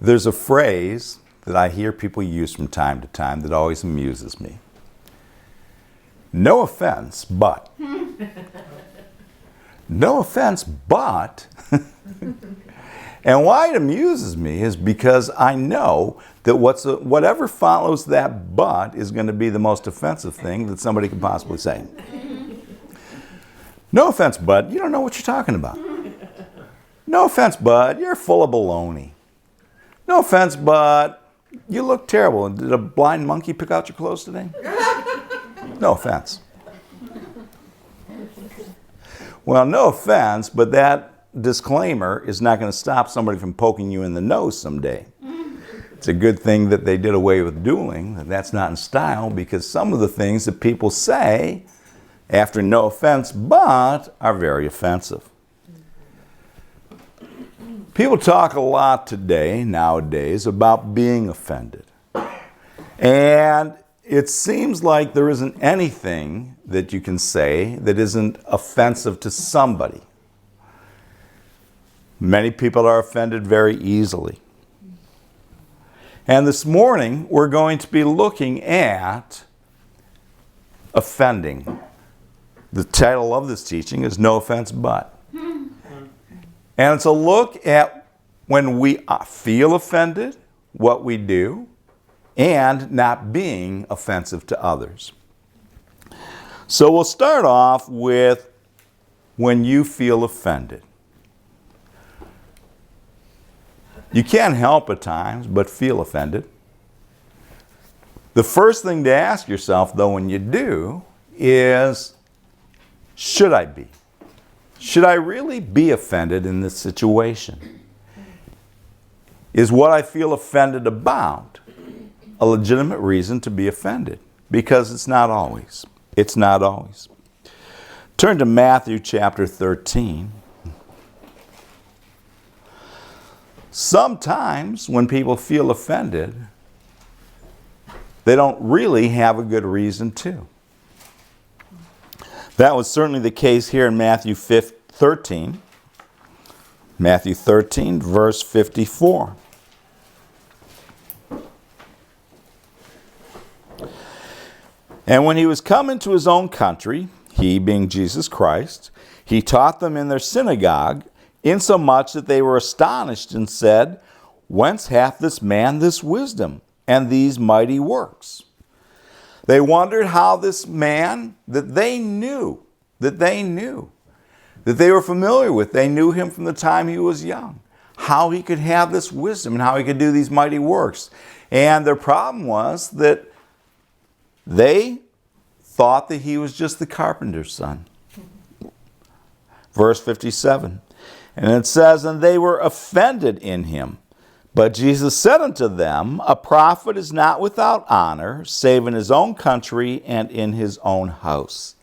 There's a phrase that I hear people use from time to time that always amuses me. No offense, but. No offense, but. And why it amuses me is because I know that whatever follows that but is going to be the most offensive thing that somebody can possibly say. No offense, but you don't know what you're talking about. No offense, but you're full of baloney. No offense, but you look terrible. Did a blind monkey pick out your clothes today? No offense. Well, no offense, but that disclaimer is not going to stop somebody from poking you in the nose someday. It's a good thing that they did away with dueling. That's not in style, because some of the things that people say after no offense, but are very offensive. People talk a lot nowadays, about being offended. And it seems like there isn't anything that you can say that isn't offensive to somebody. Many people are offended very easily. And this morning, we're going to be looking at offending. The title of this teaching is No Offense But. And it's a look at when we feel offended, what we do, and not being offensive to others. So we'll start off with when you feel offended. You can't help at times but feel offended. The first thing to ask yourself, though, when you do, is, should I be? Should I really be offended in this situation? Is what I feel offended about a legitimate reason to be offended? Because it's not always. It's not always. Turn to Matthew chapter 13. Sometimes when people feel offended, they don't really have a good reason to. That was certainly the case here in Matthew 13. Matthew 13, verse 54. And when he was come into his own country, he being Jesus Christ, he taught them in their synagogue, insomuch that they were astonished and said, Whence hath this man this wisdom and these mighty works? They wondered how this man that they were familiar with, they knew him from the time he was young, how he could have this wisdom and how he could do these mighty works. And their problem was that they thought that he was just the carpenter's son. Verse 57. And it says, And they were offended in him. But Jesus said unto them, A prophet is not without honor, save in his own country and in his own house.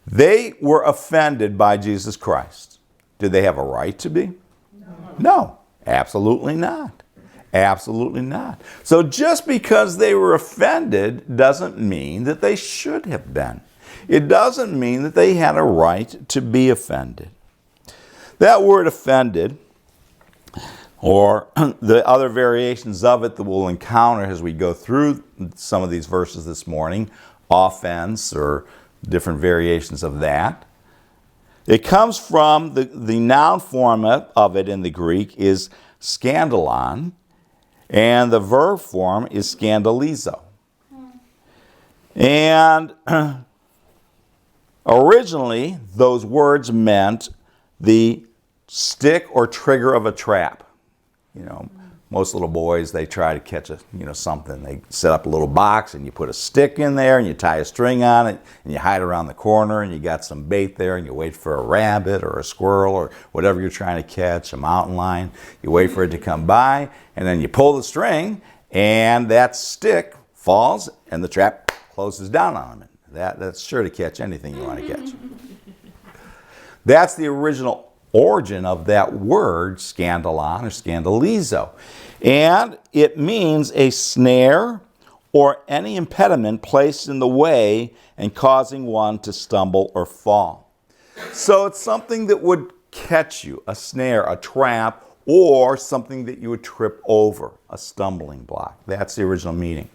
They were offended by Jesus Christ. Did they have a right to be? No, absolutely not. Absolutely not. So just because they were offended doesn't mean that they should have been. It doesn't mean that they had a right to be offended. That word offended, or the other variations of it that we'll encounter as we go through some of these verses this morning, offense or different variations of that. It comes from the noun form of it in the Greek is scandalon, and the verb form is scandalizo. And originally, those words meant the stick or trigger of a trap. You know, most little boys, they try to catch something. They set up a little box and you put a stick in there and you tie a string on it and you hide around the corner and you got some bait there and you wait for a rabbit or a squirrel or whatever you're trying to catch, a mountain lion. You wait for it to come by and then you pull the string and that stick falls and the trap closes down on it. That's sure to catch anything you want to catch. That's the original origin of that word, scandalon or scandalizo. And it means a snare or any impediment placed in the way and causing one to stumble or fall. So it's something that would catch you, a snare, a trap, or something that you would trip over, a stumbling block. That's the original meaning.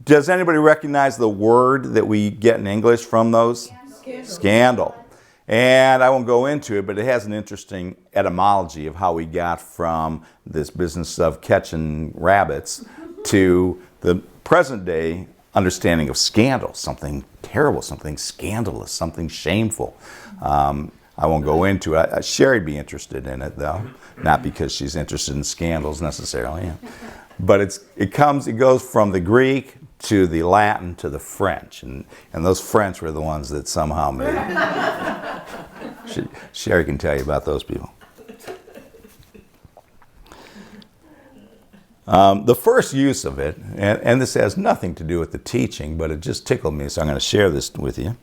Does anybody recognize the word that we get in English from those? Scandal. And I won't go into it, but it has an interesting etymology of how we got from this business of catching rabbits to the present day understanding of scandal, something terrible, something scandalous, something shameful. I won't go into it. Sherry'd be interested in it, though, not because she's interested in scandals necessarily. But it goes from the Greek to the Latin to the French, and those French were the ones that somehow made it. Sherry can tell you about those people. The first use of it, and this has nothing to do with the teaching, but it just tickled me, so I'm going to share this with you.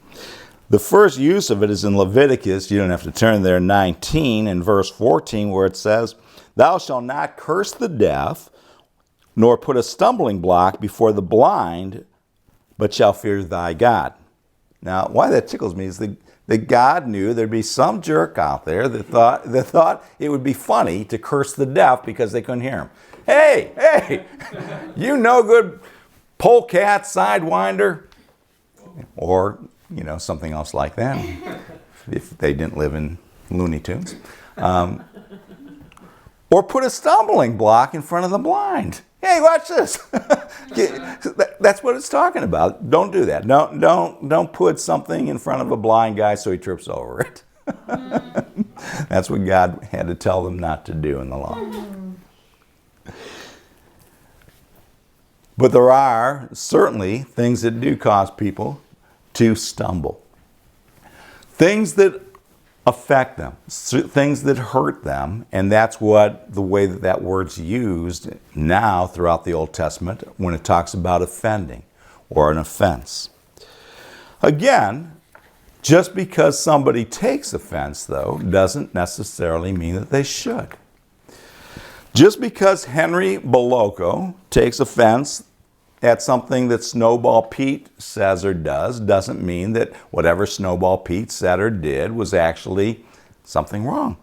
The first use of it is in Leviticus, you don't have to turn there, 19 and verse 14, where it says, "Thou shalt not curse the deaf, nor put a stumbling block before the blind, but shall fear thy God." Now, why that tickles me is that God knew there'd be some jerk out there that thought it would be funny to curse the deaf because they couldn't hear him. Hey, you no good polecat, sidewinder, or something else like that, if they didn't live in Looney Tunes. Or put a stumbling block in front of the blind. Hey, watch this. That's what it's talking about. Don't do that. Don't put something in front of a blind guy so he trips over it. That's what God had to tell them not to do in the law. But there are certainly things that do cause people to stumble. Things that affect them, things that hurt them, and that's the way that word's used now throughout the Old Testament when it talks about offending or an offense. Again, just because somebody takes offense, though, doesn't necessarily mean that they should. Just because Henry Boloco takes offense at something that Snowball Pete says or does doesn't mean that whatever Snowball Pete said or did was actually something wrong.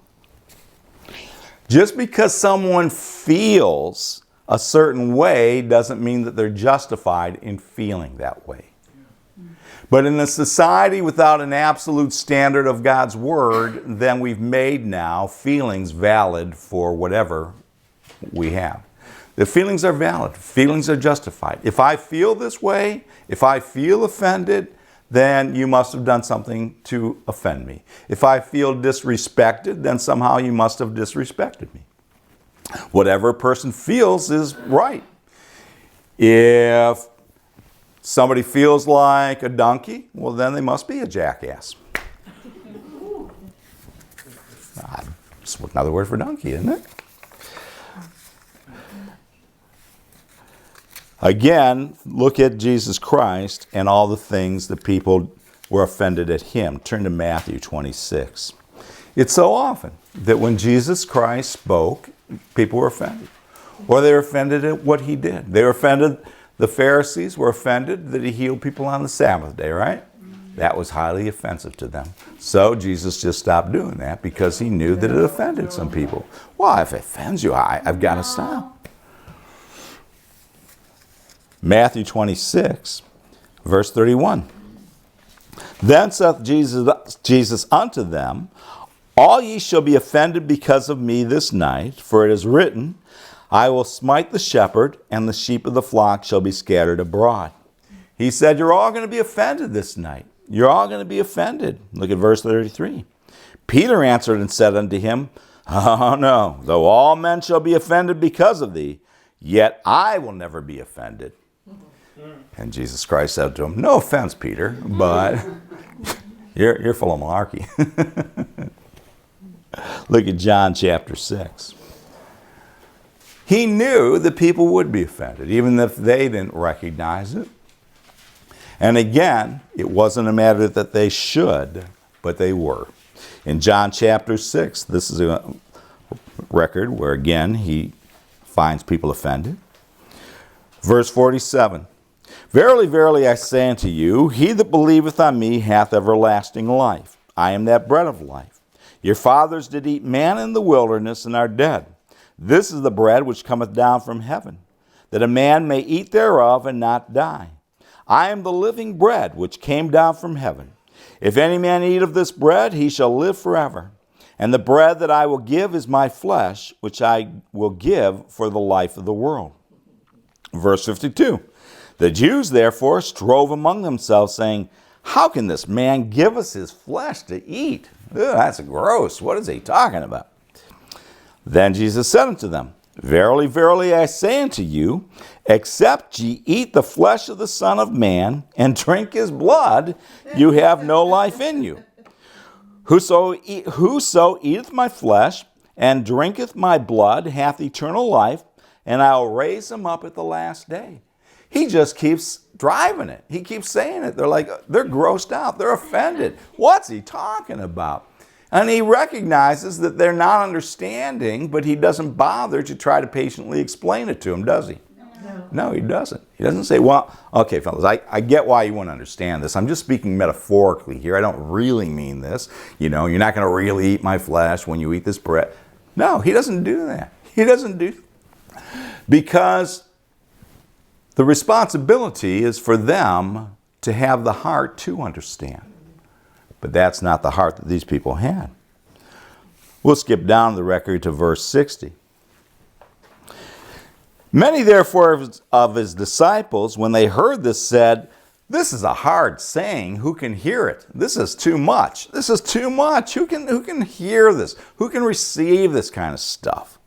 Just because someone feels a certain way doesn't mean that they're justified in feeling that way. But in a society without an absolute standard of God's Word, then we've made now feelings valid for whatever we have. The feelings are valid. Feelings are justified. If I feel this way, if I feel offended, then you must have done something to offend me. If I feel disrespected, then somehow you must have disrespected me. Whatever a person feels is right. If somebody feels like a donkey, well, then they must be a jackass. That's another word for donkey, isn't it? Again, look at Jesus Christ and all the things that people were offended at him. Turn to Matthew 26. It's so often that when Jesus Christ spoke, people were offended. Or they were offended at what he did. They were offended, the Pharisees were offended that he healed people on the Sabbath day, right? That was highly offensive to them. So Jesus just stopped doing that because he knew that it offended some people. Well, if it offends you, I've got to stop. Matthew 26, verse 31. Then saith Jesus unto them, All ye shall be offended because of me this night, for it is written, I will smite the shepherd, and the sheep of the flock shall be scattered abroad. He said, you're all going to be offended this night. You're all going to be offended. Look at verse 33. Peter answered and said unto him, Oh no, though all men shall be offended because of thee, yet I will never be offended. And Jesus Christ said to him, no offense, Peter, but you're full of malarkey. Look at John chapter 6. He knew that people would be offended, even if they didn't recognize it. And again, it wasn't a matter that they should, but they were. In John chapter 6, this is a record where again he finds people offended. Verse 47. Verily, verily, I say unto you, he that believeth on me hath everlasting life. I am that bread of life. Your fathers did eat manna in the wilderness and are dead. This is the bread which cometh down from heaven, that a man may eat thereof and not die. I am the living bread which came down from heaven. If any man eat of this bread, he shall live forever. And the bread that I will give is my flesh, which I will give for the life of the world. Verse 52. The Jews therefore strove among themselves, saying, how can this man give us his flesh to eat? Ugh, that's gross. What is he talking about? Then Jesus said unto them, verily, verily, I say unto you, except ye eat the flesh of the Son of Man and drink his blood, you have no life in you. Whoso eateth my flesh and drinketh my blood hath eternal life, and I will raise him up at the last day. He just keeps driving it. He keeps saying it. They're grossed out. They're offended. What's he talking about? And he recognizes that they're not understanding, but he doesn't bother to try to patiently explain it to them, does he? No, he doesn't. He doesn't say, well, okay, fellas, I get why you want to understand this. I'm just speaking metaphorically here. I don't really mean this. You know, you're not going to really eat my flesh when you eat this bread. No, he doesn't do that. He doesn't do that. Because the responsibility is for them to have the heart to understand. But that's not the heart that these people had. We'll skip down the record to verse 60. Many therefore of his disciples, when they heard this, said, this is a hard saying. Who can hear it? This is too much. This is too much. Who can hear this? Who can receive this kind of stuff?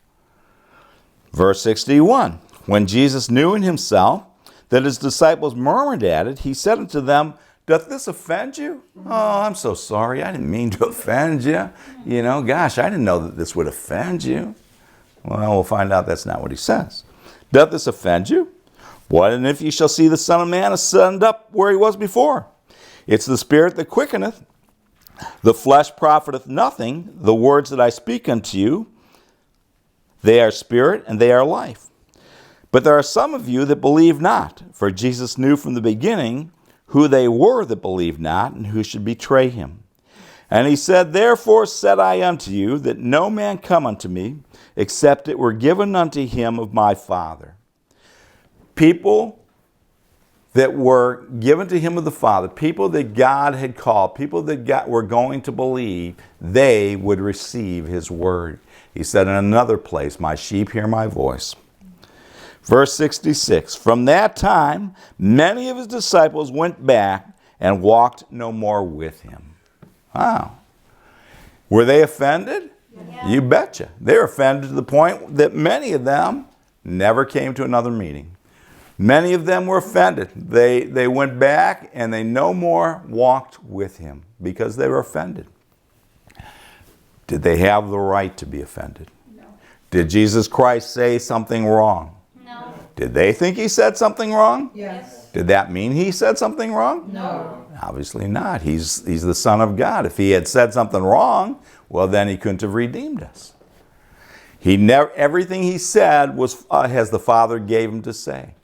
Verse 61. When Jesus knew in himself that his disciples murmured at it, he said unto them, doth this offend you? Oh, I'm so sorry. I didn't mean to offend you. You know, gosh, I didn't know that this would offend you. Well, we'll find out that's not what he says. Doth this offend you? What, and if ye shall see the Son of Man ascend up where he was before? It's the Spirit that quickeneth. The flesh profiteth nothing. The words that I speak unto you, they are spirit and they are life. But there are some of you that believe not, for Jesus knew from the beginning who they were that believed not, and who should betray him. And he said, therefore said I unto you, that no man come unto me, except it were given unto him of my Father. People that were given to him of the Father, people that God had called, people that were going to believe, they would receive his word. He said in another place, my sheep hear my voice. Verse 66, from that time, many of his disciples went back and walked no more with him. Wow. Were they offended? Yeah. You betcha. They were offended to the point that many of them never came to another meeting. Many of them were offended. They went back and they no more walked with him because they were offended. Did they have the right to be offended? No. Did Jesus Christ say something wrong? No. Did they think he said something wrong? Yes. Did that mean he said something wrong? No. Obviously not. He's the Son of God. If he had said something wrong, well, then he couldn't have redeemed us. Everything he said was as the Father gave him to say.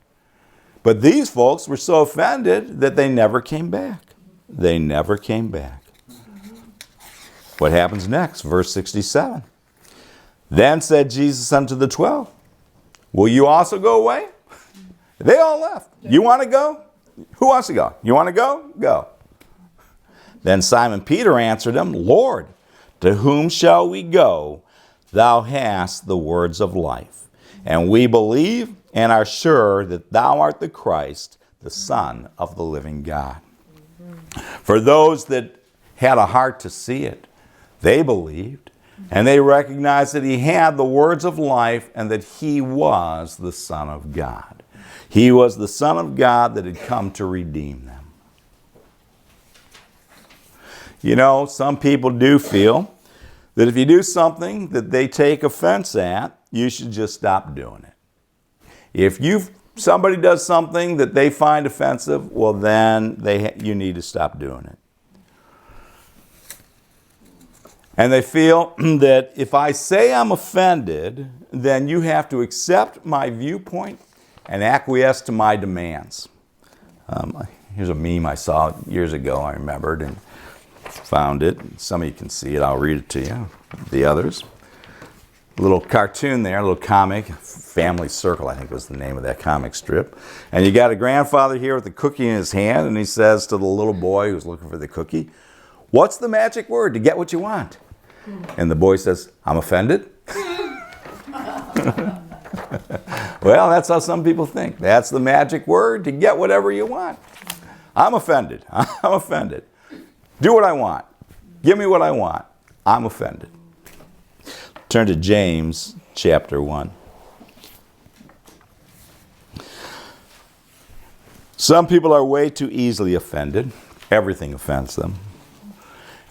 But these folks were so offended that they never came back. They never came back. What happens next? Verse 67. Then said Jesus unto the 12, will you also go away? They all left. You want to go? Who wants to go? You want to go? Go. Then Simon Peter answered him, Lord, to whom shall we go? Thou hast the words of life. And we believe and are sure that thou art the Christ, the Son of the living God. For those that had a heart to see it, they believed, and they recognized that he had the words of life and that he was the Son of God. He was the Son of God that had come to redeem them. You know, some people do feel that if you do something that they take offense at, you should just stop doing it. If somebody does something that they find offensive, well then you need to stop doing it. And they feel that if I say I'm offended, then you have to accept my viewpoint and acquiesce to my demands. Here's a meme I saw years ago, I remembered. And found it. Some of you can see it. I'll read it to you. The others. A little cartoon there, a little comic. Family Circle, I think was the name of that comic strip. And you got a grandfather here with a cookie in his hand, and he says to the little boy who's looking for the cookie, "What's the magic word to get what you want?" And the boy says, "I'm offended." Well, that's how some people think. That's the magic word to get whatever you want. I'm offended. I'm offended. Do what I want. Give me what I want. I'm offended. Turn to James chapter 1. Some people are way too easily offended. Everything offends them.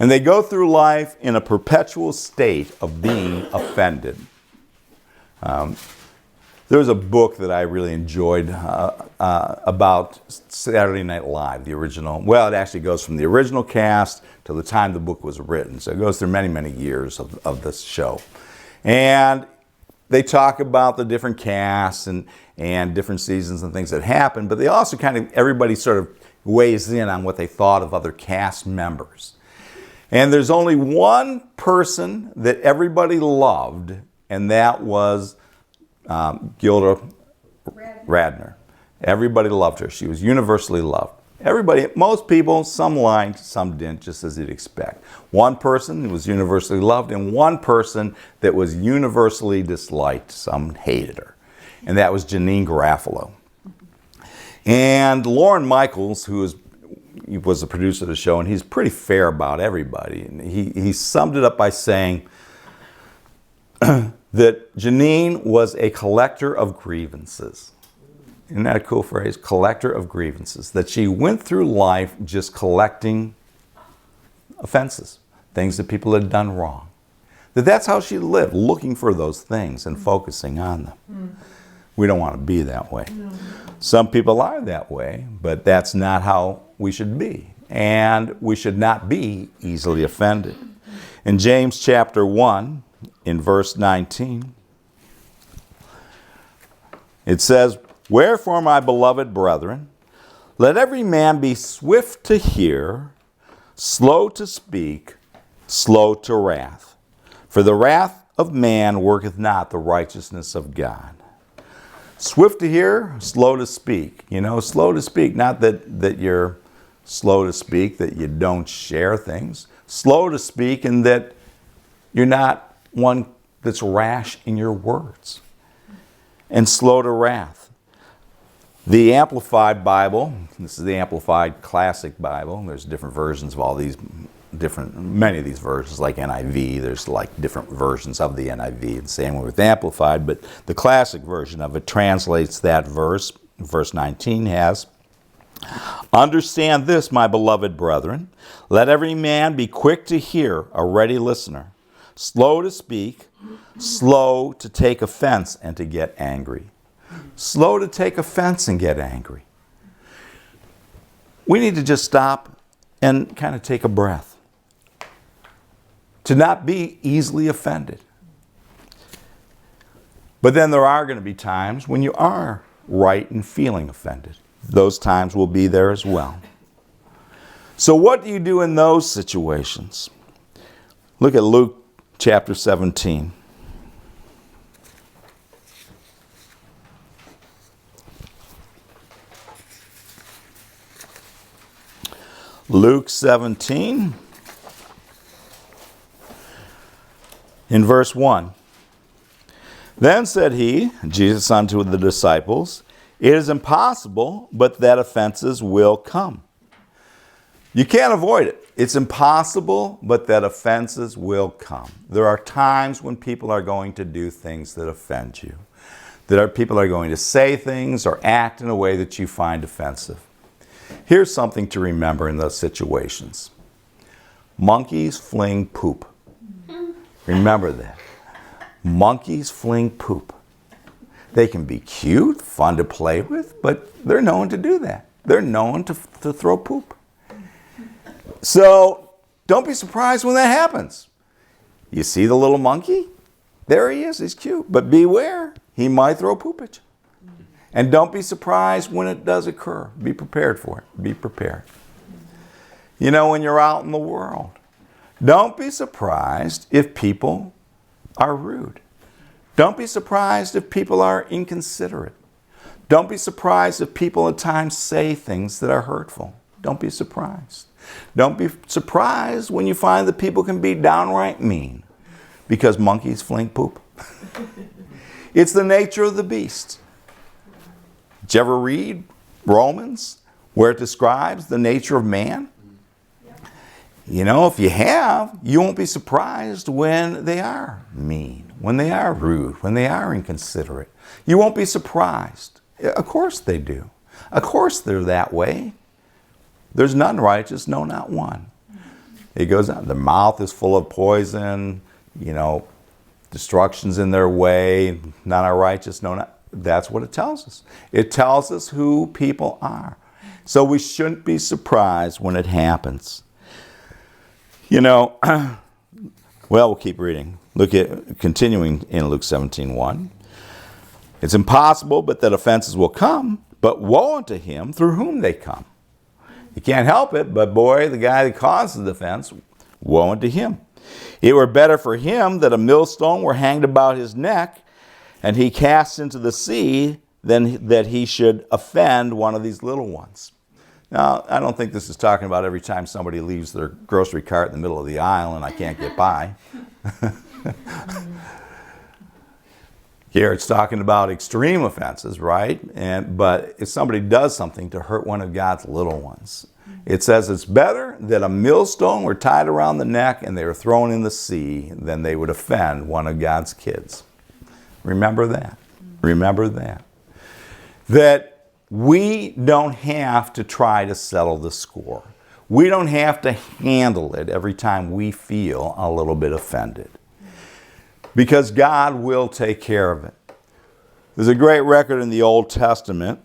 And they go through life in a perpetual state of being offended. There was a book that I really enjoyed about Saturday Night Live, the original. Well, it actually goes from the original cast to the time the book was written. So it goes through many, many years of this show. And they talk about the different casts and different seasons and things that happen, but they also everybody sort of weighs in on what they thought of other cast members. And there's only one person that everybody loved, and that was Gilda Radner. Everybody loved her. She was universally loved. Everybody, most people, some liked, some didn't, just as you'd expect. One person who was universally loved and one person that was universally disliked. Some hated her. And that was Janeane Garofalo. And Lorne Michaels, who was the producer of the show, and he's pretty fair about everybody. And he summed it up by saying that Janeane was a collector of grievances. Isn't that a cool phrase? Collector of grievances. That she went through life just collecting offenses, things that people had done wrong. That's how she lived, looking for those things and focusing on them. We don't want to be that way. Some people are that way, but that's not how we should be. And we should not be easily offended. In James chapter 1, in verse 19, it says, "Wherefore, my beloved brethren, let every man be swift to hear, slow to speak, slow to wrath. For the wrath of man worketh not the righteousness of God." Swift to hear, slow to speak. Slow to speak, not that you're slow to speak, that you don't share things. Slow to speak in that you're not one that's rash in your words. And slow to wrath. The Amplified Bible, this is the Amplified Classic Bible. There's different versions of all these many of these versions, like NIV. There's like different versions of the NIV, and same way with Amplified, but the classic version of it translates that verse. Verse 19 has, "Understand this, my beloved brethren, let every man be quick to hear, a ready listener, slow to speak, slow to take offense and to get angry." Slow to take offense and get angry. We need to just stop and kind of take a breath. To not be easily offended. But then there are going to be times when you are right in feeling offended. Those times will be there as well. So what do you do in those situations? Look at Luke chapter 17. Luke 17, in verse 1. "Then said he," Jesus unto the disciples, "It is impossible but that offenses will come." You can't avoid it. It's impossible but that offenses will come. There are times when people are going to do things that offend you. People are going to say things or act in a way that you find offensive. Here's something to remember in those situations. Monkeys fling poop. Remember that. Monkeys fling poop. They can be cute, fun to play with, but they're known to do that. They're known to throw poop. So don't be surprised when that happens. You see the little monkey? There he is. He's cute. But beware. He might throw poop at you. And don't be surprised when it does occur. Be prepared for it. Be prepared. You know, when you're out in the world, don't be surprised if people are rude. Don't be surprised if people are inconsiderate. Don't be surprised if people at times say things that are hurtful. Don't be surprised. Don't be surprised when you find that people can be downright mean, because monkeys fling poop. It's the nature of the beast. Did you ever read Romans, where it describes the nature of man? You know, if you have, you won't be surprised when they are mean, when they are rude, when they are inconsiderate. You won't be surprised. Of course they do. Of course they're that way. There's none righteous, no, not one. It goes on. Their mouth is full of poison, you know, destruction's in their way, none are righteous, no, not. That's what it tells us. It tells us who people are. So we shouldn't be surprised when it happens. You know, well, we'll keep reading. Look at, continuing in Luke 17:1. It's impossible but that offenses will come, but woe unto him through whom they come. You can't help it, but boy, the guy that causes the offense, woe unto him. It were better for him that a millstone were hanged about his neck, and he cast into the sea, than that he should offend one of these little ones. Now, I don't think this is talking about every time somebody leaves their grocery cart in the middle of the aisle and I can't get by. Here it's talking about extreme offenses, right? But if somebody does something to hurt one of God's little ones, it says it's better that a millstone were tied around the neck and they were thrown in the sea than they would offend one of God's kids. Remember that. Remember that. That we don't have to try to settle the score. We don't have to handle it every time we feel a little bit offended, because God will take care of it. There's a great record in the Old Testament.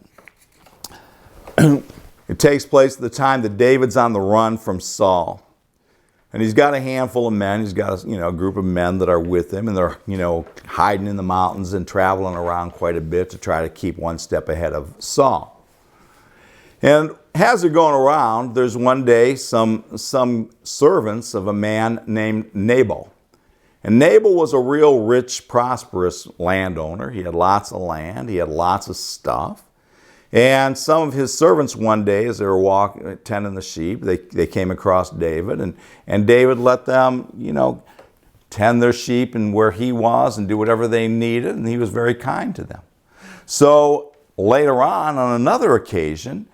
It takes place at the time that David's on the run from Saul. And he's got a handful of men. He's got a group of men that are with him, and they're hiding in the mountains and traveling around quite a bit to try to keep one step ahead of Saul. And as they're going around, there's one day some servants of a man named Nabal. And Nabal was a real rich, prosperous landowner. He had lots of land. He had lots of stuff. And some of his servants one day, as they were tending the sheep, they came across David, and David let them, tend their sheep and where he was and do whatever they needed, and he was very kind to them. So later on another occasion,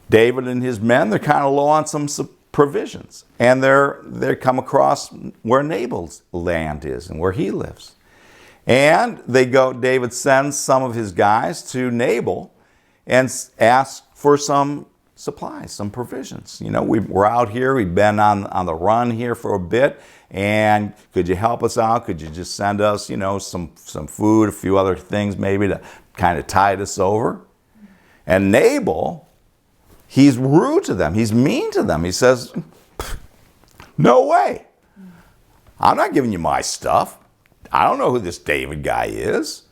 David and his men, they're kind of low on some provisions, and they come across where Nabal's land is and where he lives. And David sends some of his guys to Nabal and ask for some supplies, some provisions. We're out here, we've been on the run here for a bit, and could you help us out? Could you just send us, some food, a few other things maybe to kind of tide us over? And Nabal, he's rude to them. He's mean to them. He says, no way. I'm not giving you my stuff. I don't know who this David guy is.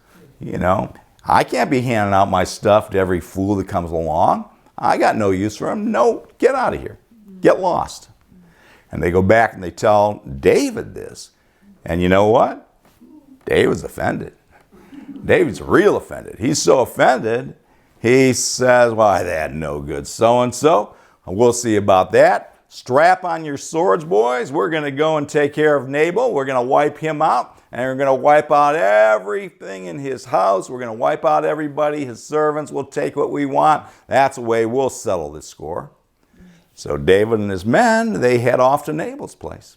I can't be handing out my stuff to every fool that comes along. I got no use for him. No, get out of here. Get lost. And they go back and they tell David this. And you know what? David's offended. David's real offended. He's so offended, he says, well, that no good so-and-so. We'll see about that. Strap on your swords, boys. We're going to go and take care of Nabal. We're going to wipe him out. And we're going to wipe out everything in his house. We're going to wipe out everybody, his servants. We'll take what we want. That's the way we'll settle this score. So David and his men, they head off to Nabal's place.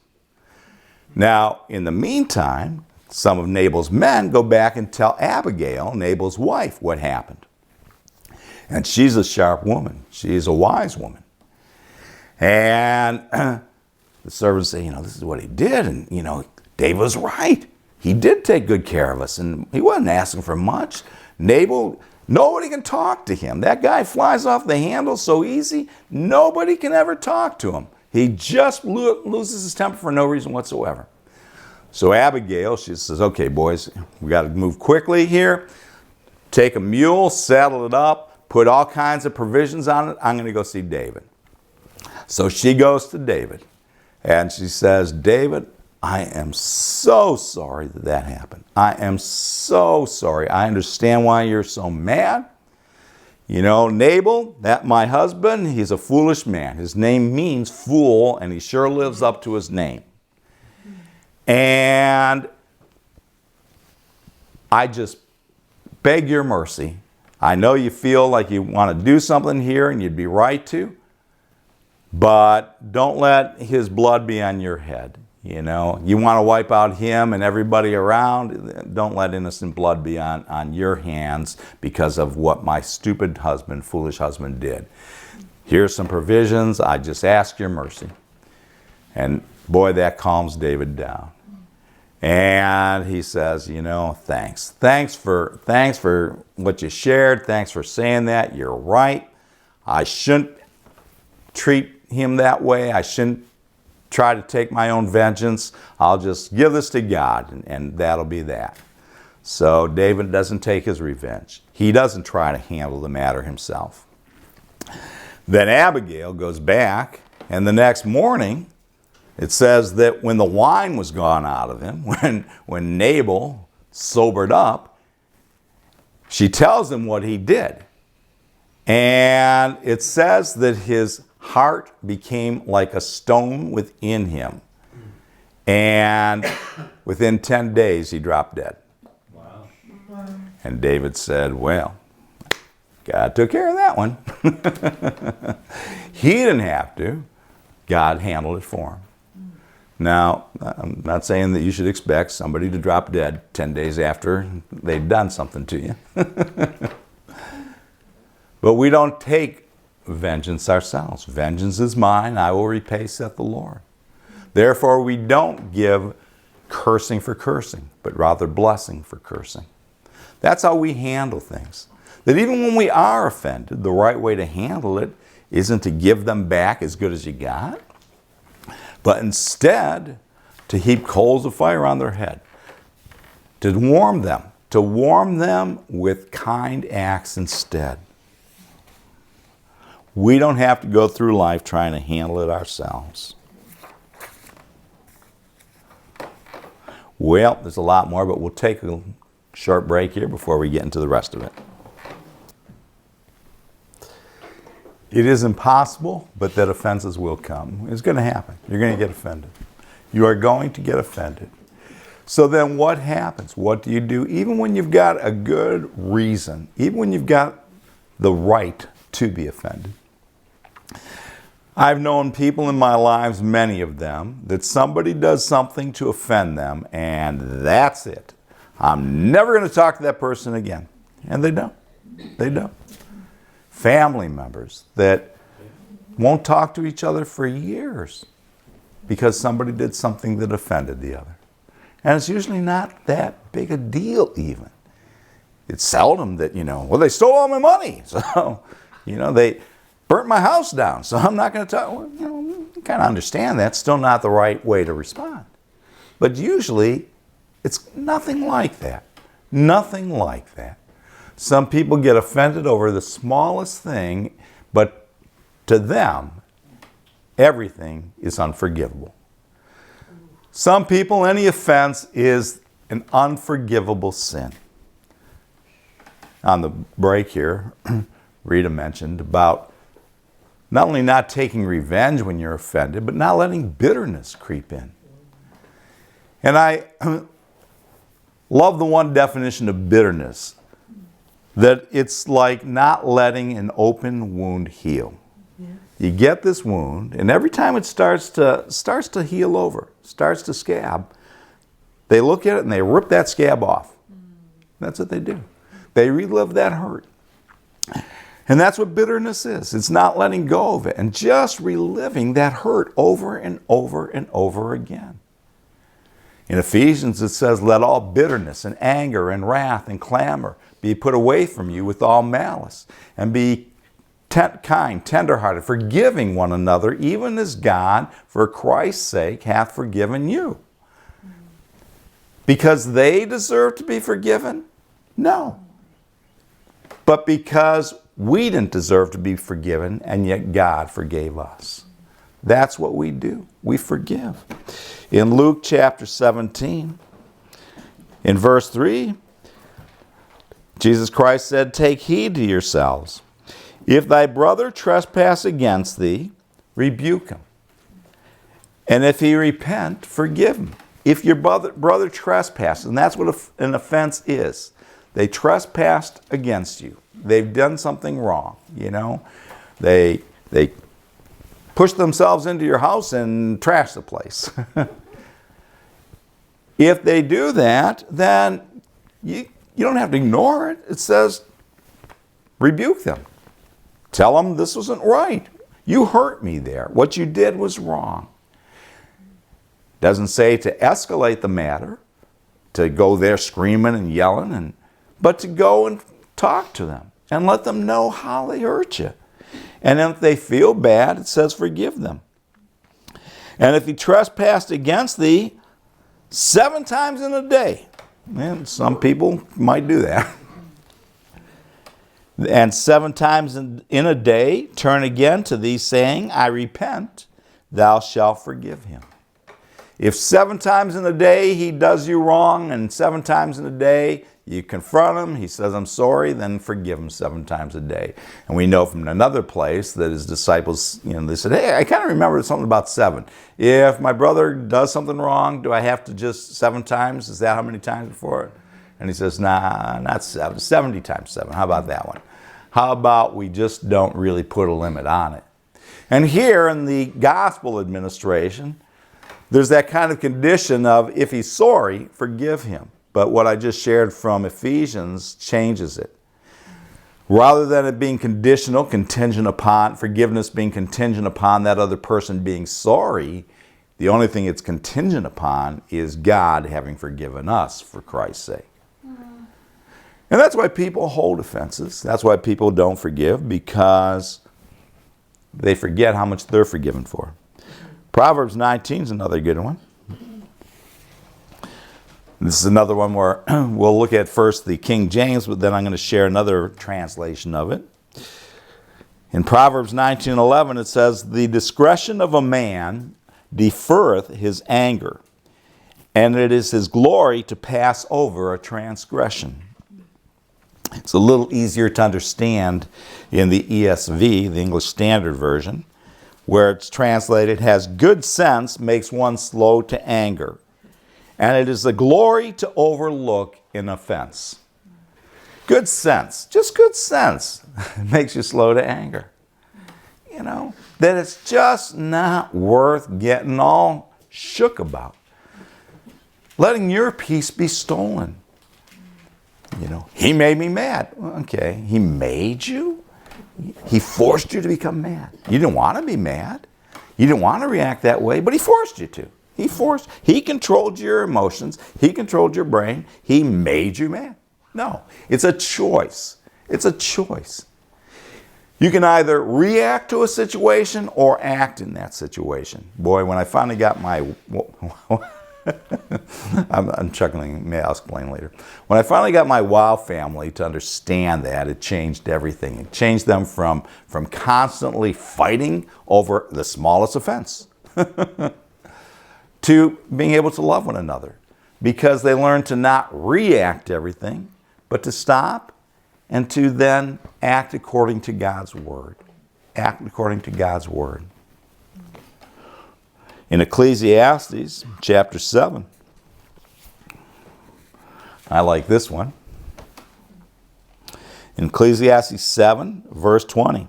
Now, in the meantime, some of Nabal's men go back and tell Abigail, Nabal's wife, what happened. And she's a sharp woman. She's a wise woman. And the servants say, this is what he did. And, David was right. He did take good care of us, and he wasn't asking for much. Nabal, nobody can talk to him. That guy flies off the handle so easy, nobody can ever talk to him. He just loses his temper for no reason whatsoever. So Abigail, she says, okay, boys, we got to move quickly here. Take a mule, saddle it up, put all kinds of provisions on it. I'm going to go see David. So she goes to David and she says, David, I am so sorry that that happened. I am so sorry. I understand why you're so mad. You know, Nabal, that my husband, he's a foolish man. His name means fool, and he sure lives up to his name. And I just beg your mercy. I know you feel like you want to do something here, and you'd be right to, but don't let his blood be on your head. You know, you want to wipe out him and everybody around. Don't let innocent blood be on your hands because of what my stupid husband, foolish husband did. Here's some provisions. I just ask your mercy. And boy, that calms David down. And he says, you know, thanks. Thanks for what you shared. Thanks for saying that. You're right. I shouldn't treat him that way. I shouldn't try to take my own vengeance. I'll just give this to God, and that'll be that. So David doesn't take his revenge. He doesn't try to handle the matter himself. Then Abigail goes back, and the next morning, it says that when the wine was gone out of him, when Nabal sobered up, she tells him what he did. And it says that his heart became like a stone within him. And within 10 days, he dropped dead. Wow. And David said, well, God took care of that one. He didn't have to. God handled it for him. Now, I'm not saying that you should expect somebody to drop dead 10 days after they've done something to you. But we don't take vengeance ourselves. Vengeance is mine, I will repay, saith the Lord. Therefore, we don't give cursing for cursing, but rather blessing for cursing. That's how we handle things. That even when we are offended, the right way to handle it isn't to give them back as good as you got, but instead to heap coals of fire on their head, to warm them with kind acts instead. We don't have to go through life trying to handle it ourselves. Well, there's a lot more, but we'll take a short break here before we get into the rest of it. It is impossible, but that offenses will come. It's going to happen. You're going to get offended. You are going to get offended. So then what happens? What do you do? Even when you've got a good reason, even when you've got the right to be offended. I've known people in my lives, many of them, that somebody does something to offend them, and that's it. I'm never going to talk to that person again. And they don't. They don't. Family members that won't talk to each other for years because somebody did something that offended the other. And it's usually not that big a deal even. It's seldom that, well, they stole all my money. So, they burnt my house down. So I'm not going to talk. Well, you kind of understand that's still not the right way to respond. But usually it's nothing like that. Nothing like that. Some people get offended over the smallest thing, but to them, everything is unforgivable. Some people, any offense is an unforgivable sin. On the break here, Rita mentioned about not only not taking revenge when you're offended, but not letting bitterness creep in. And I love the one definition of bitterness, that it's like not letting an open wound heal. Yeah. You get this wound, and every time it starts to heal over, starts to scab, they look at it and they rip that scab off. That's what they do. They relive that hurt. And that's what bitterness is. It's not letting go of it and just reliving that hurt over and over and over again. In Ephesians it says, let all bitterness and anger and wrath and clamor be put away from you with all malice, and be kind, tenderhearted, forgiving one another, even as God, for Christ's sake, hath forgiven you. Because they deserve to be forgiven? No. But because we didn't deserve to be forgiven, and yet God forgave us. That's what we do. We forgive. In Luke chapter 17, in verse 3, Jesus Christ said, "Take heed to yourselves. If thy brother trespass against thee, rebuke him. And if he repent, forgive him." If your brother trespasses, and that's what an offense is. They trespassed against you. They've done something wrong, you know. They push themselves into your house and trash the place. If they do that, then you don't have to ignore it. It says, rebuke them. Tell them this wasn't right. You hurt me there. What you did was wrong. Doesn't say to escalate the matter, to go there screaming and yelling, but to go and talk to them and let them know how they hurt you. And if they feel bad, it says forgive them. And if he trespassed against thee 7 times in a day, and some people might do that, and 7 times in a day turn again to thee, saying, I repent, thou shalt forgive him. If 7 times in a day he does you wrong, and 7 times in a day you confront him, he says, I'm sorry, then forgive him 7 times a day. And we know from another place that his disciples, they said, hey, I kind of remember something about 7. If my brother does something wrong, do I have to just 7 times? Is that how many times before it? And he says, nah, not 7, 70 times 7. How about that one? How about we just don't really put a limit on it? And here in the gospel administration, there's that kind of condition of if he's sorry, forgive him. But what I just shared from Ephesians changes it. Rather than it being conditional, contingent upon, forgiveness being contingent upon that other person being sorry, the only thing it's contingent upon is God having forgiven us for Christ's sake. And that's why people hold offenses. That's why people don't forgive, because they forget how much they're forgiven for. Proverbs 19 is another good one. This is another one where we'll look at first the King James, but then I'm going to share another translation of it. In Proverbs 19:11 it says, the discretion of a man deferreth his anger, and it is his glory to pass over a transgression. It's a little easier to understand in the ESV, the English Standard Version, where it's translated, has good sense makes one slow to anger, and it is a glory to overlook an offense. Good sense, just good sense, makes you slow to anger. That it's just not worth getting all shook about. Letting your peace be stolen. He made me mad. Okay, he made you? He forced you to become mad. You didn't want to be mad. You didn't want to react that way, but he forced you to. He controlled your emotions. He controlled your brain. He made you mad. No, it's a choice. It's a choice. You can either react to a situation or act in that situation. Boy, when I finally got my... I'm chuckling, I'll explain later. When I finally got my WOW family to understand that, it changed everything. It changed them from constantly fighting over the smallest offense to being able to love one another, because they learned to not react to everything, but to stop and to then act according to God's word. Act according to God's word. In Ecclesiastes chapter 7, I like this one. In Ecclesiastes 7, verse 20.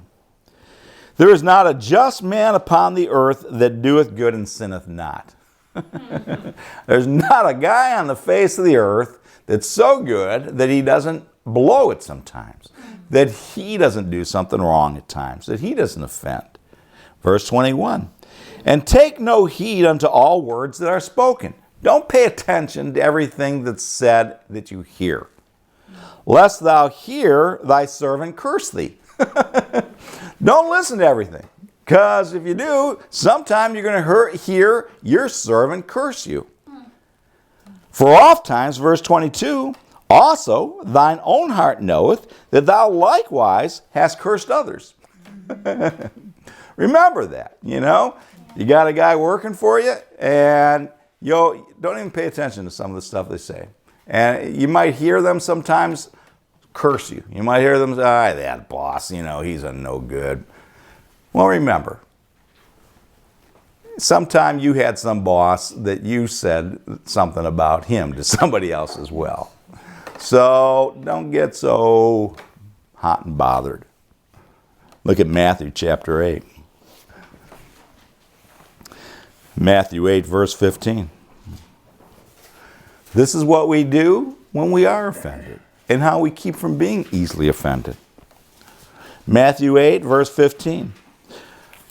There is not a just man upon the earth that doeth good and sinneth not. There's not a guy on the face of the earth that's so good that he doesn't blow it sometimes, that he doesn't do something wrong at times, that he doesn't offend. Verse 21. And take no heed unto all words that are spoken. Don't pay attention to everything that's said that you hear, lest thou hear thy servant curse thee. Don't listen to everything, because if you do, sometime you're going to hear your servant curse you. For ofttimes, verse 22, also thine own heart knoweth that thou likewise hast cursed others. Remember that, You got a guy working for you, and you don't even pay attention to some of the stuff they say. And you might hear them sometimes curse you. You might hear them say, that boss, he's a no good. Well, remember, sometime you had some boss that you said something about him to somebody else as well. So don't get so hot and bothered. Look at Matthew chapter 8. Matthew 8, verse 15. This is what we do when we are offended, and how we keep from being easily offended. Matthew 8, verse 15.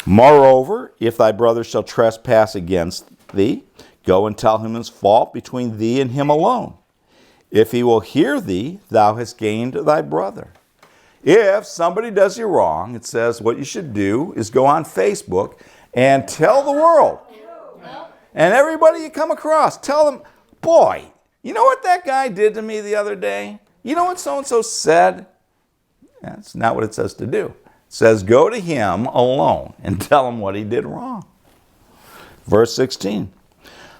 Moreover, if thy brother shall trespass against thee, go and tell him his fault between thee and him alone. If he will hear thee, thou hast gained thy brother. If somebody does you wrong, it says what you should do is go on Facebook and tell the world. And everybody you come across, tell them, boy, you know what that guy did to me the other day? You know what so-and-so said? That's not what it says to do. It says go to him alone and tell him what he did wrong. Verse 16.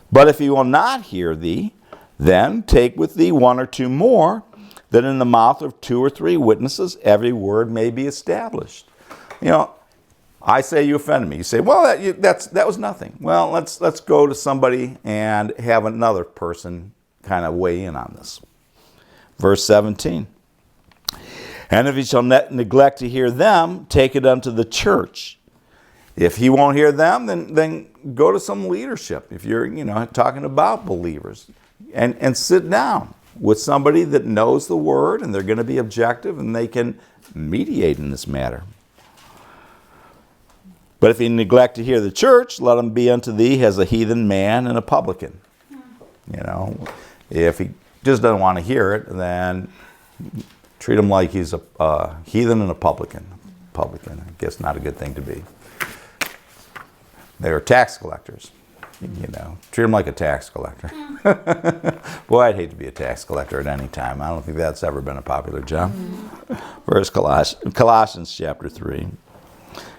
But if he will not hear thee, then take with thee one or two more, that in the mouth of 2 or 3 witnesses every word may be established. I say you offended me. You say, well, that was nothing. Well, let's go to somebody and have another person kind of weigh in on this. Verse 17. And if he shall neglect to hear them, take it unto the church. If he won't hear them, then go to some leadership. If you're talking about believers, and sit down with somebody that knows the word, and they're going to be objective, and they can mediate in this matter. But if he neglect to hear the church, let him be unto thee as a heathen man and a publican. If he just doesn't want to hear it, then treat him like he's a heathen and a publican. Publican, I guess not a good thing to be. They were tax collectors. Treat them like a tax collector. Boy, I'd hate to be a tax collector at any time. I don't think that's ever been a popular job. Verse Colossians chapter 3.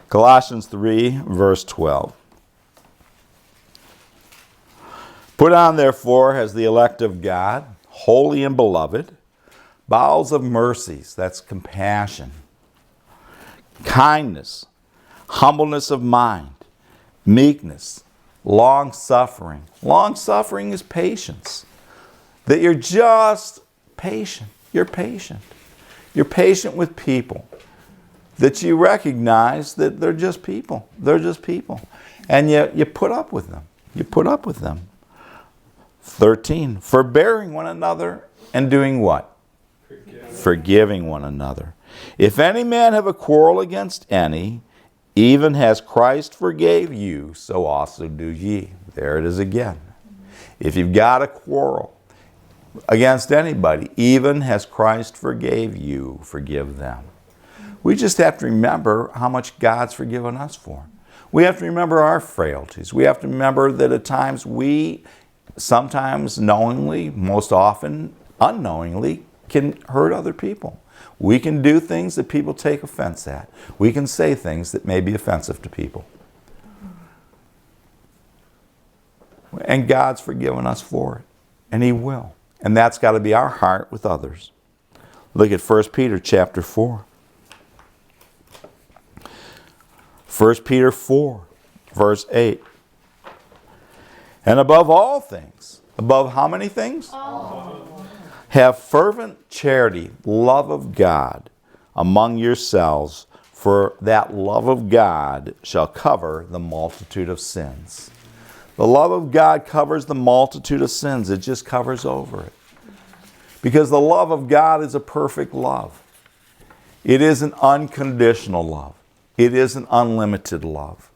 Colossians 3, verse 12. Put on, therefore, as the elect of God, holy and beloved, bowels of mercies, that's compassion, kindness, humbleness of mind, meekness, long-suffering. Long-suffering is patience. That you're just patient. You're patient. You're patient with people. That you recognize that they're just people. They're just people. And you put up with them. You put up with them. 13. Forbearing one another and doing what? Forgiving one another. If any man have a quarrel against any, even as Christ forgave you, so also do ye. There it is again. If you've got a quarrel against anybody, even as Christ forgave you, forgive them. We just have to remember how much God's forgiven us for. We have to remember our frailties. We have to remember that at times we, sometimes knowingly, most often unknowingly, can hurt other people. We can do things that people take offense at. We can say things that may be offensive to people. And God's forgiven us for it. And He will. And that's got to be our heart with others. Look at 1 Peter chapter 4. 1 Peter 4, verse 8. And above all things, above how many things? All. Have fervent charity, love of God, among yourselves, for that love of God shall cover the multitude of sins. The love of God covers the multitude of sins. It just covers over it. Because the love of God is a perfect love. It is an unconditional love. It is an unlimited love.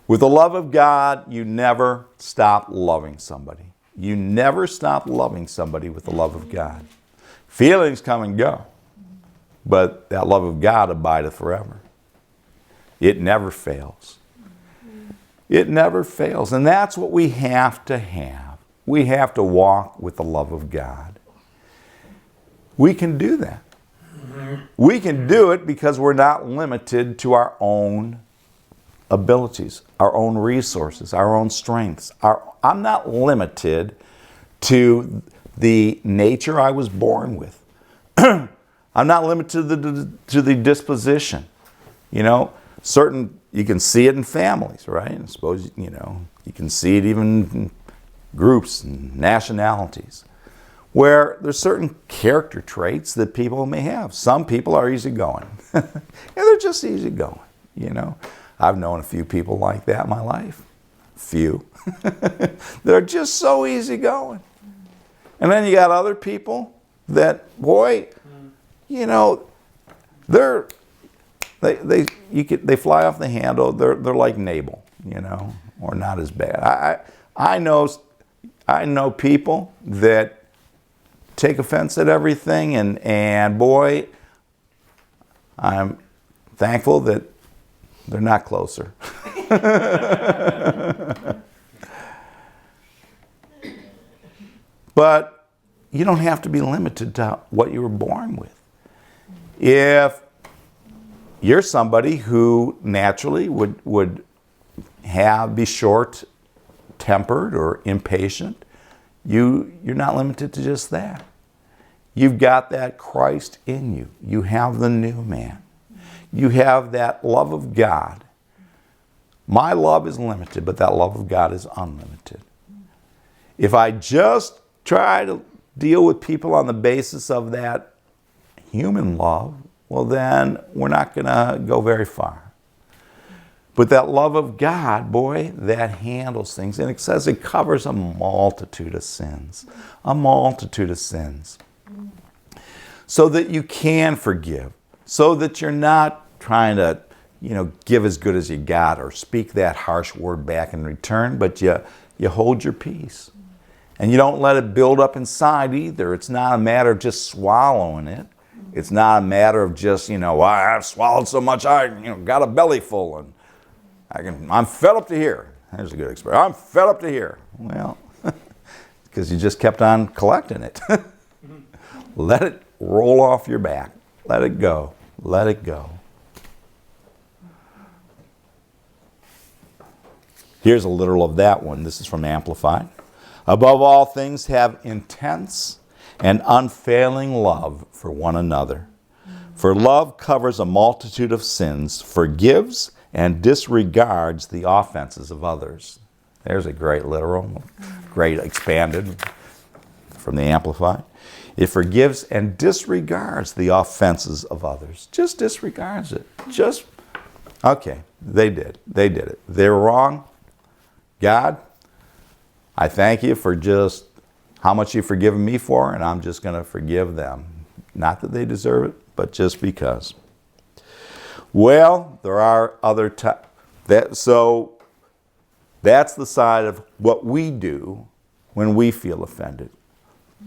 With the love of God, you never stop loving somebody. You never stop loving somebody with the love of God. Feelings come and go, but that love of God abideth forever. It never fails. It never fails. And that's what we have to have. We have to walk with the love of God. We can do that. We can do it because we're not limited to our own abilities, our own resources, our own strengths. I'm not limited to the nature I was born with. I'm not limited to the disposition. You know, you can see it in families, right? I suppose, you can see it even in groups and nationalities, where there's certain character traits that people may have. Some people are easygoing. And they're just easygoing, I've known a few people like that in my life. Few. They're just so easygoing. And then you got other people that, boy, they fly off the handle. They're like Nabal, or not as bad. I know people that take offense at everything, and boy, I'm thankful that they're not closer. But you don't have to be limited to what you were born with. If you're somebody who naturally would be short-tempered or impatient, you're not limited to just that. You've got that Christ in you. You have the new man. You have that love of God. My love is limited, but that love of God is unlimited. If I just try to deal with people on the basis of that human love, well, then we're not going to go very far. But that love of God, boy, that handles things. And it says it covers a multitude of sins. A multitude of sins. So that you can forgive. So that you're not trying to, give as good as you got or speak that harsh word back in return, but you hold your peace. And you don't let it build up inside either. It's not a matter of just swallowing it. It's not a matter of just, I've swallowed so much, I got a belly full and I'm fed up to here. There's a good expression. I'm fed up to here. Well, because you just kept on collecting it. Let it roll off your back. Let it go. Let it go. Here's a literal of that one. This is from Amplified. Above all things, have intense and unfailing love for one another. For love covers a multitude of sins, forgives and disregards the offenses of others. There's a great literal, great expanded from the Amplified. It forgives and disregards the offenses of others. Just disregards it. Okay, they did it. They were wrong. God, I thank you for just how much you've forgiven me for, and I'm just going to forgive them. Not that they deserve it, but just because. Well, there are other times. So that's the side of what we do when we feel offended.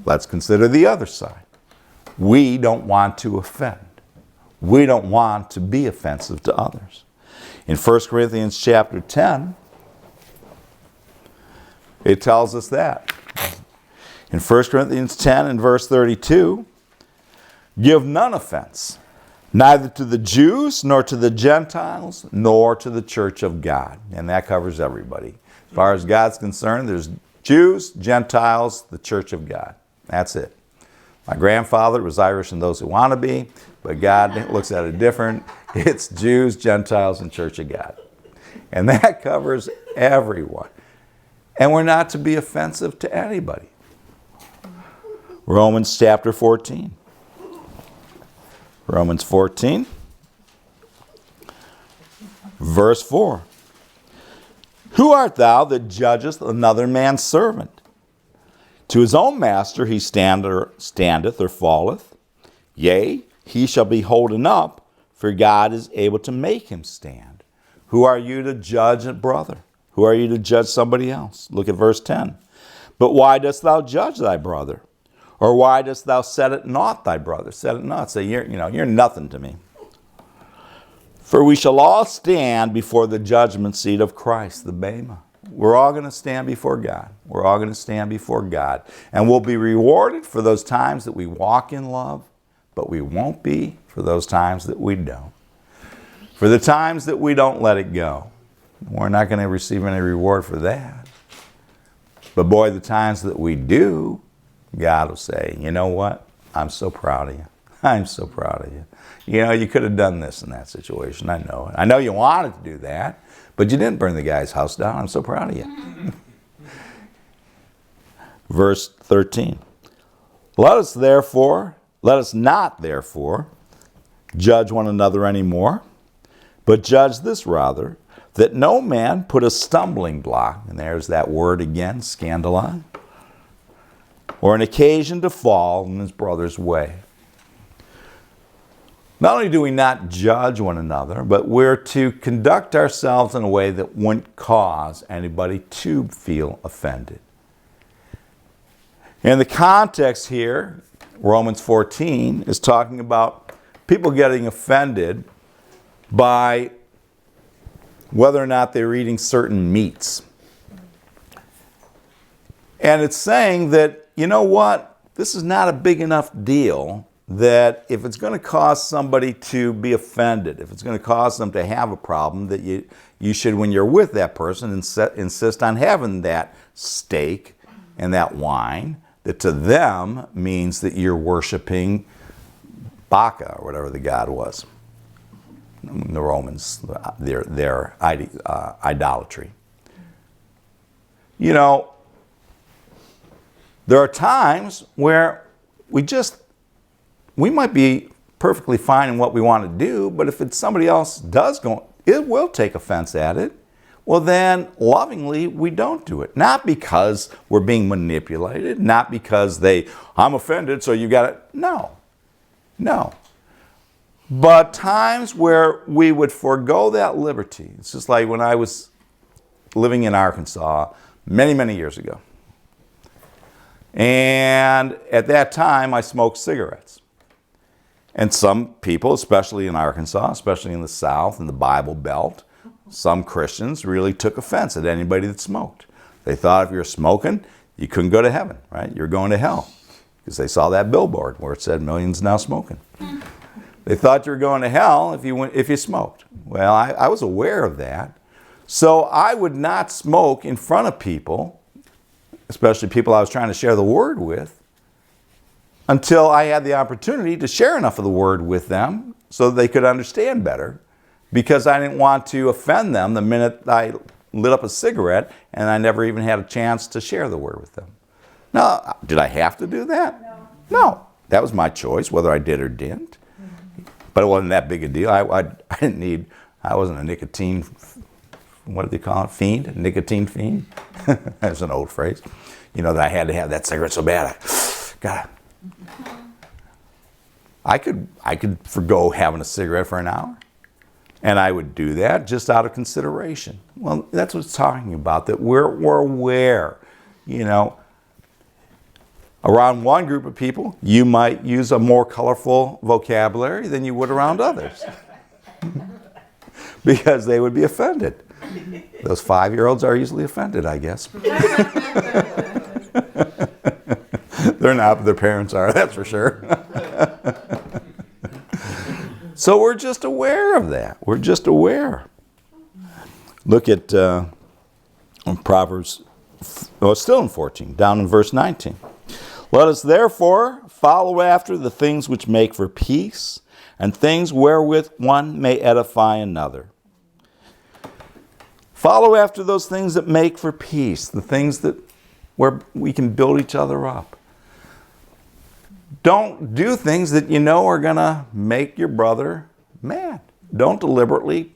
Let's consider the other side. We don't want to offend. We don't want to be offensive to others. In 1 Corinthians chapter 10, it tells us that. In 1 Corinthians 10 and verse 32, give none offense, neither to the Jews, nor to the Gentiles, nor to the church of God. And that covers everybody. As far as God's concerned, there's Jews, Gentiles, the church of God. That's it. My grandfather was Irish and those who want to be, but God looks at it different. It's Jews, Gentiles, and church of God. And that covers everyone. And we're not to be offensive to anybody. Romans chapter 14. Romans 14, verse 4. Who art thou that judgest another man's servant? To his own master he standeth or falleth. Yea, he shall be holden up, for God is able to make him stand. Who are you to judge a brother? Who are you to judge somebody else? Look at verse 10. But why dost thou judge thy brother? Or why dost thou set it not thy brother? Set it not. Say, you're nothing to me. For we shall all stand before the judgment seat of Christ, the Bema. We're all going to stand before God. We're all going to stand before God. And we'll be rewarded for those times that we walk in love, but we won't be for those times that we don't. For the times that we don't let it go. We're not going to receive any reward for that. But boy, the times that we do, God will say, you know what? I'm so proud of you. I'm so proud of you. You know, you could have done this in that situation. I know it. I know you wanted to do that, but you didn't burn the guy's house down. I'm so proud of you. Verse 13. Let us not therefore judge one another anymore, but judge this rather, that no man put a stumbling block, and there's that word again, scandalon, or an occasion to fall in his brother's way. Not only do we not judge one another, but we're to conduct ourselves in a way that wouldn't cause anybody to feel offended. In the context here, Romans 14 is talking about people getting offended by whether or not they're eating certain meats. And it's saying that, you know what, this is not a big enough deal that if it's going to cause somebody to be offended, if it's going to cause them to have a problem, that you should, when you're with that person, insist on having that steak and that wine, that to them means that you're worshiping Bacchus, or whatever the god was. The Romans, their idolatry. You know, there are times where we might be perfectly fine in what we want to do, but if it's somebody else it will take offense at it. Well, then, lovingly, we don't do it. Not because we're being manipulated, not because I'm offended, so you got it. No. But times where we would forego that liberty. It's just like when I was living in Arkansas many, many years ago. And at that time, I smoked cigarettes. And some people, especially in Arkansas, especially in the South, in the Bible Belt, some Christians really took offense at anybody that smoked. They thought if you were smoking, you couldn't go to heaven, right? You're going to hell. Because they saw that billboard where it said millions now smoking. They thought you were going to hell if you smoked. Well, I was aware of that. So I would not smoke in front of people, especially people I was trying to share the word with, until I had the opportunity to share enough of the word with them so that they could understand better, because I didn't want to offend them the minute I lit up a cigarette and I never even had a chance to share the word with them. Now, did I have to do that? No. That was my choice, whether I did or didn't. But it wasn't that big a deal. I wasn't a nicotine, what do they call it, fiend? Nicotine fiend? That's an old phrase. You know, that I had to have that cigarette so bad. I could forgo having a cigarette for an hour. And I would do that just out of consideration. Well, that's what it's talking about, that we're aware. You know, around one group of people, you might use a more colorful vocabulary than you would around others. Because they would be offended. Those 5-year-olds are easily offended, I guess. They're not, but their parents are, that's for sure. So we're just aware of that. We're just aware. Look at Proverbs, still in 14, down in verse 19. Let us therefore follow after the things which make for peace, and things wherewith one may edify another. Follow after those things that make for peace, the things where we can build each other up. Don't do things that you know are going to make your brother mad. Don't deliberately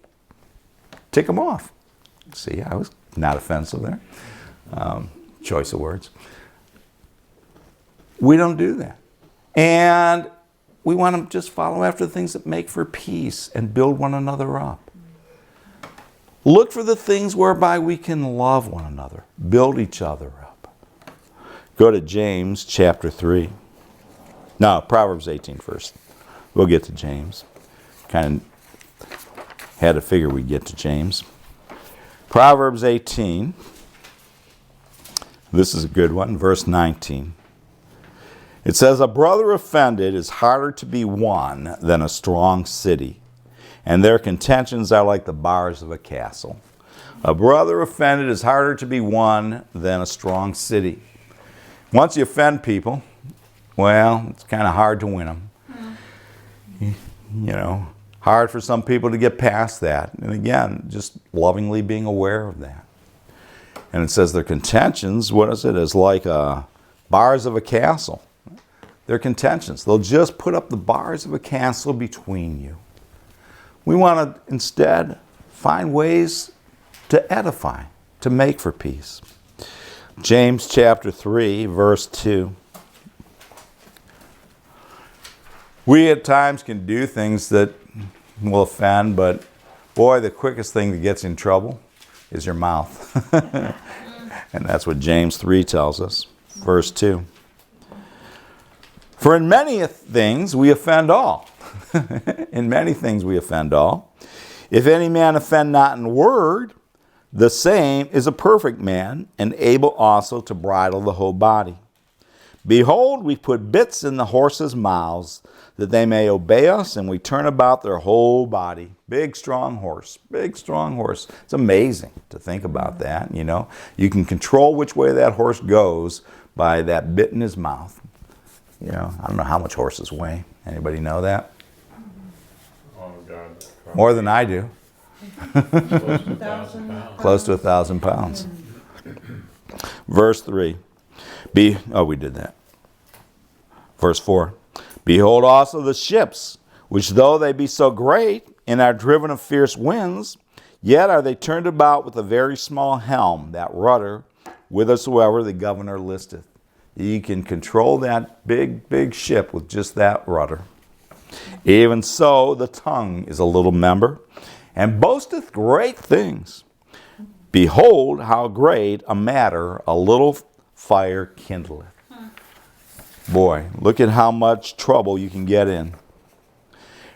tick him off. See, I was not offensive there. Choice of words. We don't do that. And we want to just follow after the things that make for peace and build one another up. Look for the things whereby we can love one another, build each other up. Go to James chapter 3. No, Proverbs 18 first. We'll get to James. Kind of had to figure we'd get to James. Proverbs 18. This is a good one. Verse 19. It says, a brother offended is harder to be won than a strong city, and their contentions are like the bars of a castle. A brother offended is harder to be won than a strong city. Once you offend people, well, it's kind of hard to win them. You know, hard for some people to get past that. And again, just lovingly being aware of that. And it says their contentions, what is it? Is like bars of a castle. Their contentions. They'll just put up the bars of a castle between you. We want to instead find ways to edify, to make for peace. James chapter 3, verse 2. We at times can do things that will offend, but boy, the quickest thing that gets in trouble is your mouth. And that's what James 3 tells us. Verse 2. For in many things we offend all. In many things we offend all. If any man offend not in word, the same is a perfect man, and able also to bridle the whole body. Behold, we put bits in the horses' mouths, that they may obey us, and we turn about their whole body. Big, strong horse. Big, strong horse. It's amazing to think about that, you know. You can control which way that horse goes by that bit in his mouth. You know, I don't know how much horses weigh. Anybody know that? Oh, God. More than I do. Close to 1,000 pounds. Close to 1,000 pounds. Verse 3. We did that. Verse 4. Behold also the ships, which though they be so great, and are driven of fierce winds, yet are they turned about with a very small helm, that rudder, whithersoever the governor listeth. You can control that big, big ship with just that rudder. Even so, the tongue is a little member, and boasteth great things. Behold, how great a matter a little fire kindleth. Boy, look at how much trouble you can get in.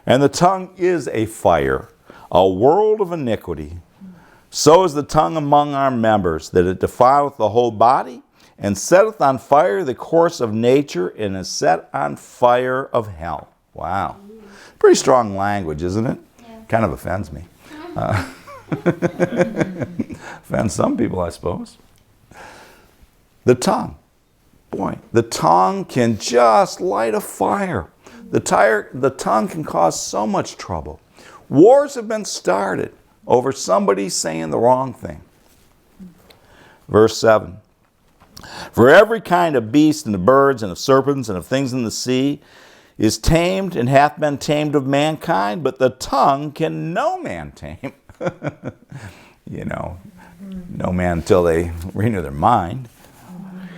And the tongue is a fire, a world of iniquity. So is the tongue among our members, that it defileth the whole body, and setteth on fire the course of nature, and is set on fire of hell. Wow. Pretty strong language, isn't it? Yeah. Kind of offends me. Offends some people, I suppose. The tongue. Boy, the tongue can just light a fire. The tongue can cause so much trouble. Wars have been started over somebody saying the wrong thing. Verse 7. For every kind of beast and of birds and of serpents and of things in the sea is tamed and hath been tamed of mankind, but the tongue can no man tame. You know, no man until they renew their mind.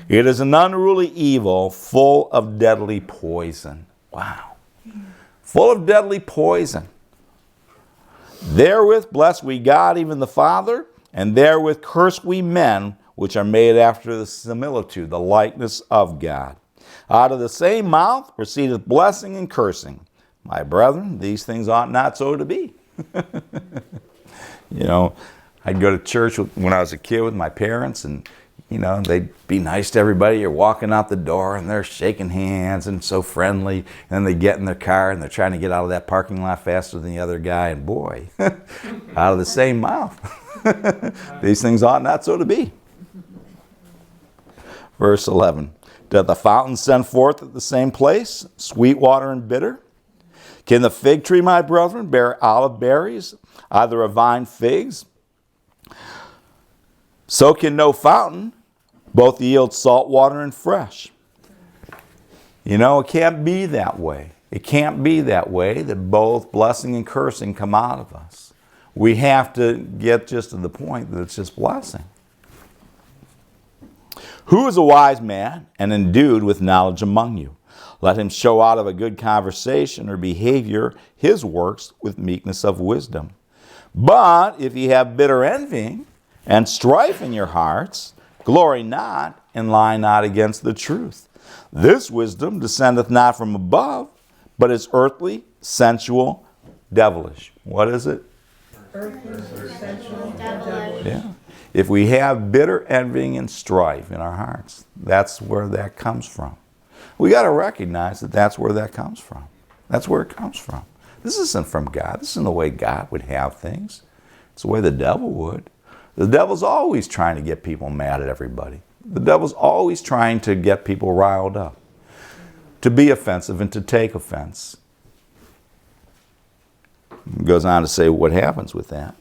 It is an unruly evil, full of deadly poison. Wow. Full of deadly poison. Therewith bless we God, even the Father, and therewith curse we men, which are made after the similitude, the likeness of God. Out of the same mouth proceedeth blessing and cursing. My brethren, these things ought not so to be. You know, I'd go to church when I was a kid with my parents, and you know, they'd be nice to everybody. You're walking out the door and they're shaking hands and so friendly. And then they get in their car and they're trying to get out of that parking lot faster than the other guy. And boy, out of the same mouth. These things ought not so to be. Verse 11. Doth the fountain send forth at the same place sweet water and bitter? Can the fig tree, my brethren, bear olive berries, either a vine figs? So can no fountain both yield salt water and fresh. You know, it can't be that way. It can't be that way that both blessing and cursing come out of us. We have to get just to the point that it's just blessing. Who is a wise man and endued with knowledge among you? Let him show out of a good conversation or behavior his works with meekness of wisdom. But if ye have bitter envying and strife in your hearts, glory not and lie not against the truth. This wisdom descendeth not from above, but is earthly, sensual, devilish. What is it? Earthly, sensual, devilish. Yeah. If we have bitter envying and strife in our hearts, that's where that comes from. We got to recognize that that's where that comes from. That's where it comes from. This isn't from God. This isn't the way God would have things. It's the way the devil would. The devil's always trying to get people mad at everybody. The devil's always trying to get people riled up, to be offensive and to take offense. He goes on to say what happens with that.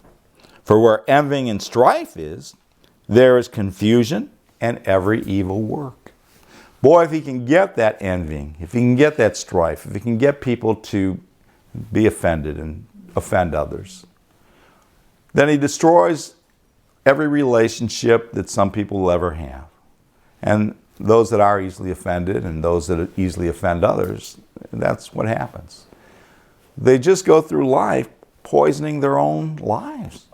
For where envying and strife is, there is confusion and every evil work. Boy, if he can get that envying, if he can get that strife, if he can get people to be offended and offend others, then he destroys every relationship that some people will ever have. And those that are easily offended and those that easily offend others, that's what happens. They just go through life poisoning their own lives,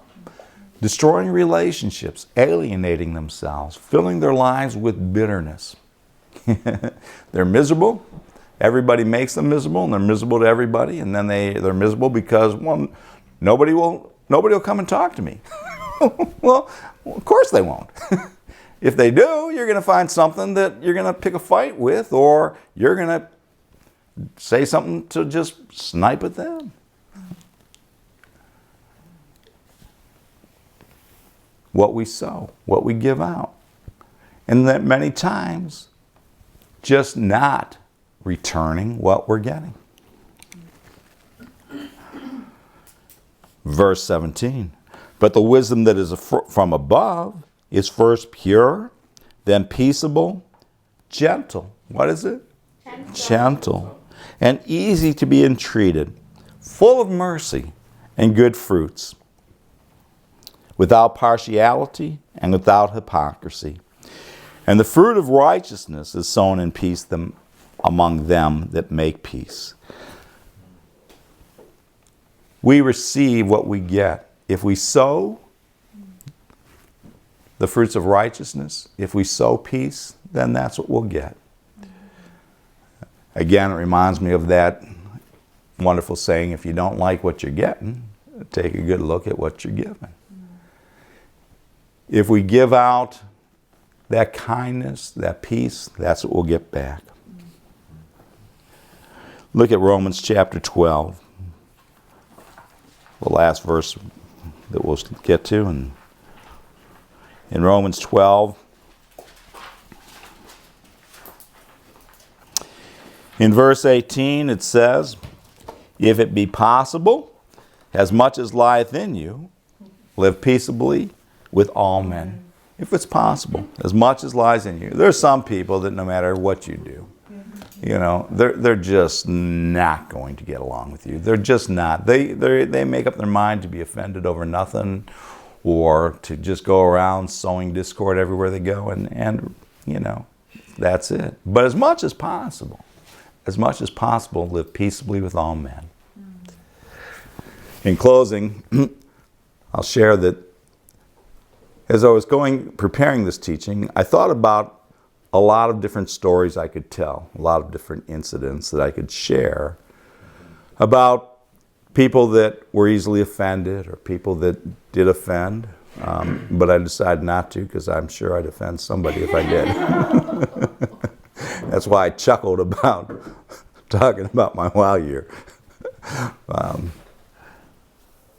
destroying relationships, alienating themselves, filling their lives with bitterness. They're miserable. Everybody makes them miserable, and they're miserable to everybody. And then they're miserable because, well, nobody will come and talk to me. Well, of course they won't. If they do, you're going to find something that you're going to pick a fight with, or you're going to say something to just snipe at them. What we sow, what we give out. And that many times, just not returning what we're getting. Verse 17. But the wisdom that is from above is first pure, then peaceable, gentle. What is it? Gentle. And easy to be entreated, full of mercy and good fruits, without partiality and without hypocrisy. And the fruit of righteousness is sown in peace among them that make peace. We receive what we get. If we sow the fruits of righteousness, if we sow peace, then that's what we'll get. Again, it reminds me of that wonderful saying, if you don't like what you're getting, take a good look at what you're giving. If we give out that kindness, that peace, that's what we'll get back. Look at Romans chapter 12, the last verse that we'll get to. And in Romans 12, in verse 18, it says, if it be possible, as much as lieth in you, live peaceably with all men. If it's possible, as much as lies in you. There are some people that no matter what you do, they're just not going to get along with you. They're just not. They make up their mind to be offended over nothing, or to just go around sowing discord everywhere they go, and that's it. But as much as possible, live peaceably with all men. In closing, I'll share that as I was preparing this teaching, I thought about a lot of different stories I could tell, a lot of different incidents that I could share about people that were easily offended or people that did offend. But I decided not to, because I'm sure I'd offend somebody if I did. That's why I chuckled about talking about my wow year.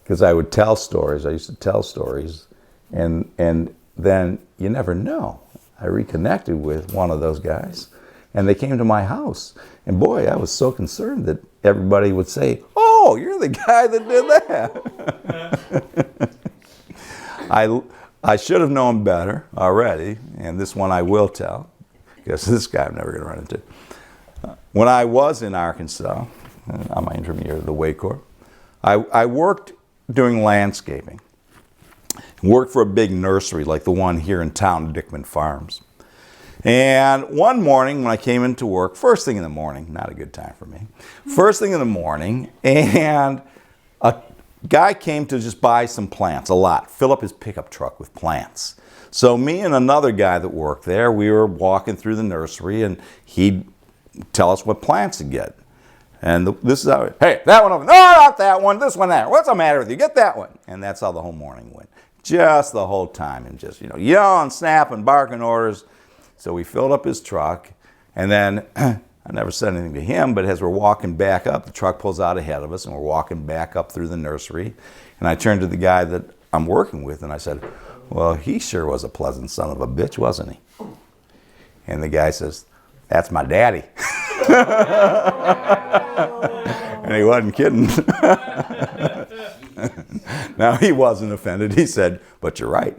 Because I would tell stories. I used to tell stories. And then you never know. I reconnected with one of those guys, and they came to my house. And boy, I was so concerned that everybody would say, "Oh, you're the guy that did that." I should have known better already, and this one I will tell, because this guy I'm never going to run into. When I was in Arkansas, on my interim year of the Way Corps, I worked doing landscaping. Worked for a big nursery like the one here in town, Dickman Farms. And one morning when I came into work, first thing in the morning, not a good time for me, first thing in the morning, and a guy came to just buy some plants, a lot, fill up his pickup truck with plants. So me and another guy that worked there, we were walking through the nursery, and he'd tell us what plants to get. And this is how, hey, that one over, no, not that one, this one there. What's the matter with you? Get that one. And that's how the whole morning went. Just the whole time, and just, yelling, snapping, barking orders. So we filled up his truck, and then I never said anything to him, but as we're walking back up, the truck pulls out ahead of us, and we're walking back up through the nursery. And I turned to the guy that I'm working with, and I said, Well, he sure was a pleasant son of a bitch, wasn't he? And the guy says, that's my daddy. And he wasn't kidding. Now, he wasn't offended. He said, but you're right.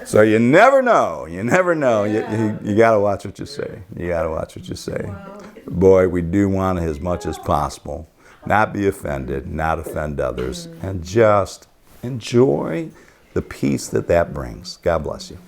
So you never know. You never know. You got to watch what you say. You got to watch what you say. Boy, we do want to, as much as possible, not be offended, not offend others, and just enjoy the peace that brings. God bless you.